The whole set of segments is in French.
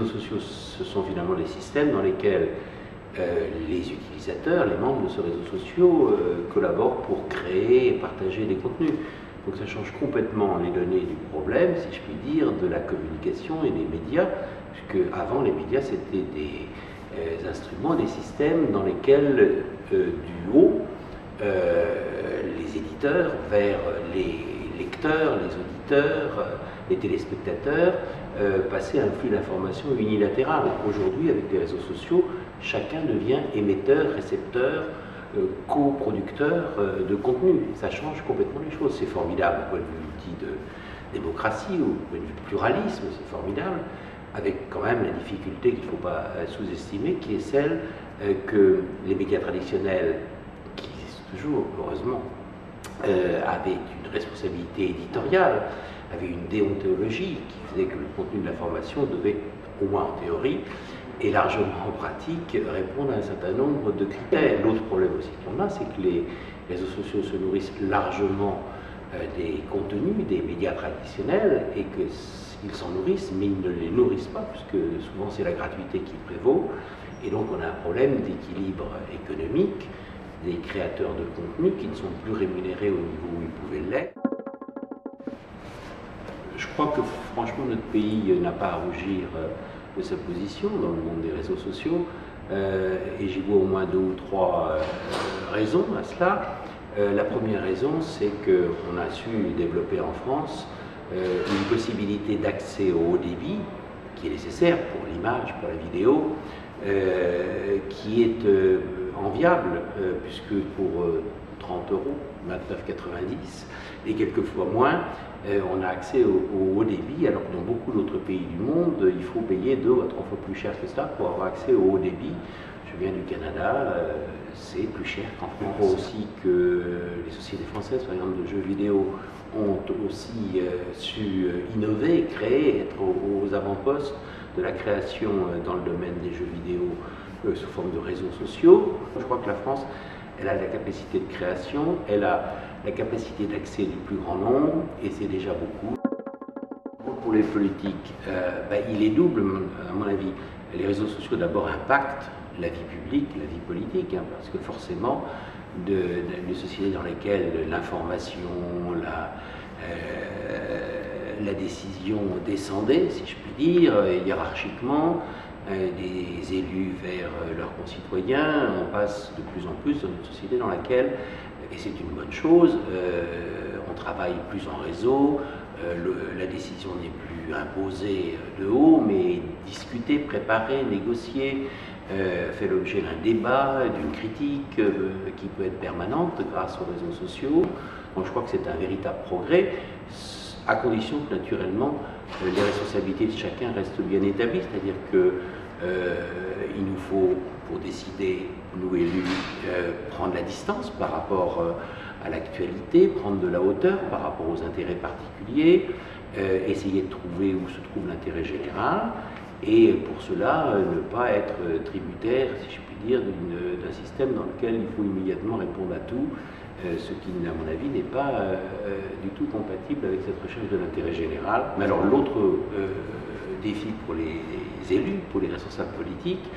sociaux, ce sont finalement des systèmes dans lesquels les utilisateurs, les membres de ces réseaux sociaux collaborent pour créer et partager des contenus. Donc ça change complètement les données du problème, si je puis dire, de la communication et des médias, puisque avant les médias c'était des instruments, des systèmes dans lesquels du haut, les éditeurs vers les lecteurs, les auditeurs, les téléspectateurs passaient un flux d'informations unilatéral. Aujourd'hui, avec les réseaux sociaux, chacun devient émetteur, récepteur, coproducteur de contenu. Ça change complètement les choses. C'est formidable au point de vue outil de démocratie, au point de vue pluralisme, c'est formidable, avec quand même la difficulté qu'il ne faut pas sous-estimer, qui est celle que les médias traditionnels, qui existent toujours, heureusement, avaient une responsabilité éditoriale, avaient une déontologie qui faisait que le contenu de l'information devait, au moins en théorie, et largement en pratique, répondre à un certain nombre de critères. L'autre problème aussi qu'on a, c'est que les réseaux sociaux se nourrissent largement des contenus des médias traditionnels et qu'ils s'en nourrissent, mais ils ne les nourrissent pas, puisque souvent c'est la gratuité qui prévaut. Et donc on a un problème d'équilibre économique des créateurs de contenu qui ne sont plus rémunérés au niveau où ils pouvaient l'être. Je crois que franchement notre pays n'a pas à rougir de sa position dans le monde des réseaux sociaux et j'y vois au moins 2 ou 3 raisons à cela. La première raison, c'est qu'on a su développer en France une possibilité d'accès au haut débit qui est nécessaire pour l'image, pour la vidéo, qui est enviable puisque pour 30 €, 29,90 et quelquefois moins, on a accès au haut débit, alors que dans beaucoup d'autres pays du monde, il faut payer 2 à 3 fois plus cher que ça pour avoir accès au haut débit. Je viens du Canada, c'est plus cher qu'en France. Je crois aussi que les sociétés françaises, par exemple, de jeux vidéo, ont aussi su innover, créer, être aux avant-postes de la création dans le domaine des jeux vidéo sous forme de réseaux sociaux. Je crois que la France, elle a la capacité de création, elle a la capacité d'accès du plus grand nombre, et c'est déjà beaucoup. Pour les politiques, il est double, à mon avis. Les réseaux sociaux d'abord impactent la vie publique, la vie politique, parce que forcément, d'une société dans laquelle l'information, la décision descendait, si je puis dire, hiérarchiquement, des élus vers leurs concitoyens, on passe de plus en plus dans une société dans laquelle, et c'est une bonne chose, on travaille plus en réseau, la décision n'est plus imposée de haut, mais discutée, préparée, négociée, fait l'objet d'un débat, d'une critique qui peut être permanente grâce aux réseaux sociaux. Donc je crois que c'est un véritable progrès, à condition que naturellement les responsabilités de chacun restent bien établies, c'est-à-dire que il nous faut, pour décider, nous élus, prendre la distance par rapport à l'actualité, prendre de la hauteur par rapport aux intérêts particuliers, essayer de trouver où se trouve l'intérêt général, et pour cela ne pas être tributaire, si je puis dire, d'un système dans lequel il faut immédiatement répondre à tout, ce qui, à mon avis, n'est pas du tout compatible avec cette recherche de l'intérêt général. Mais alors l'autre défi pour les élus, pour les responsables politiques,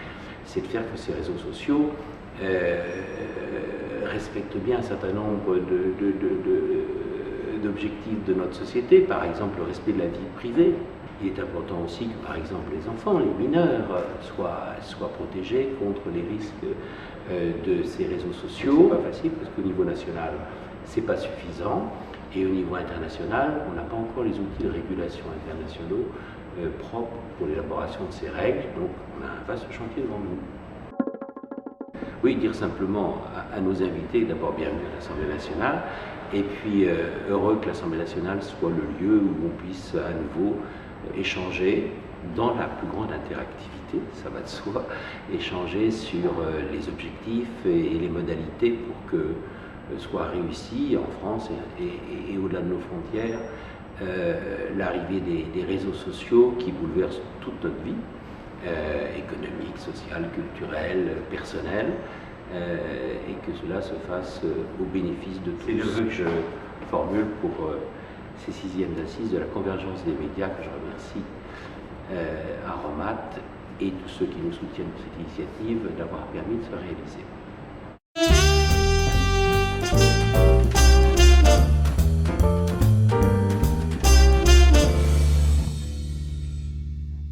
c'est de faire que ces réseaux sociaux respectent bien un certain nombre d'objectifs de notre société, par exemple le respect de la vie privée. Il est important aussi que, par exemple, les enfants, les mineurs, soient protégés contre les risques de ces réseaux sociaux. C'est pas facile parce qu'au niveau national, c'est pas suffisant, et au niveau international, on n'a pas encore les outils de régulation internationaux propres pour l'élaboration de ces règles, donc on a un vaste chantier devant nous. Oui, dire simplement à nos invités, d'abord bienvenue à l'Assemblée nationale, et puis heureux que l'Assemblée nationale soit le lieu où on puisse à nouveau échanger dans la plus grande interactivité, ça va de soi, échanger sur les objectifs et les modalités pour que soit réussi en France et au-delà de nos frontières l'arrivée des réseaux sociaux qui bouleversent toute notre vie, économique, sociale, culturelle, personnelle, et que cela se fasse au bénéfice de tous. C'est le vœu que je formule pour ces 6e assises de la convergence des médias, que je remercie Aromat et tous ceux qui nous soutiennent pour cette initiative d'avoir permis de se réaliser.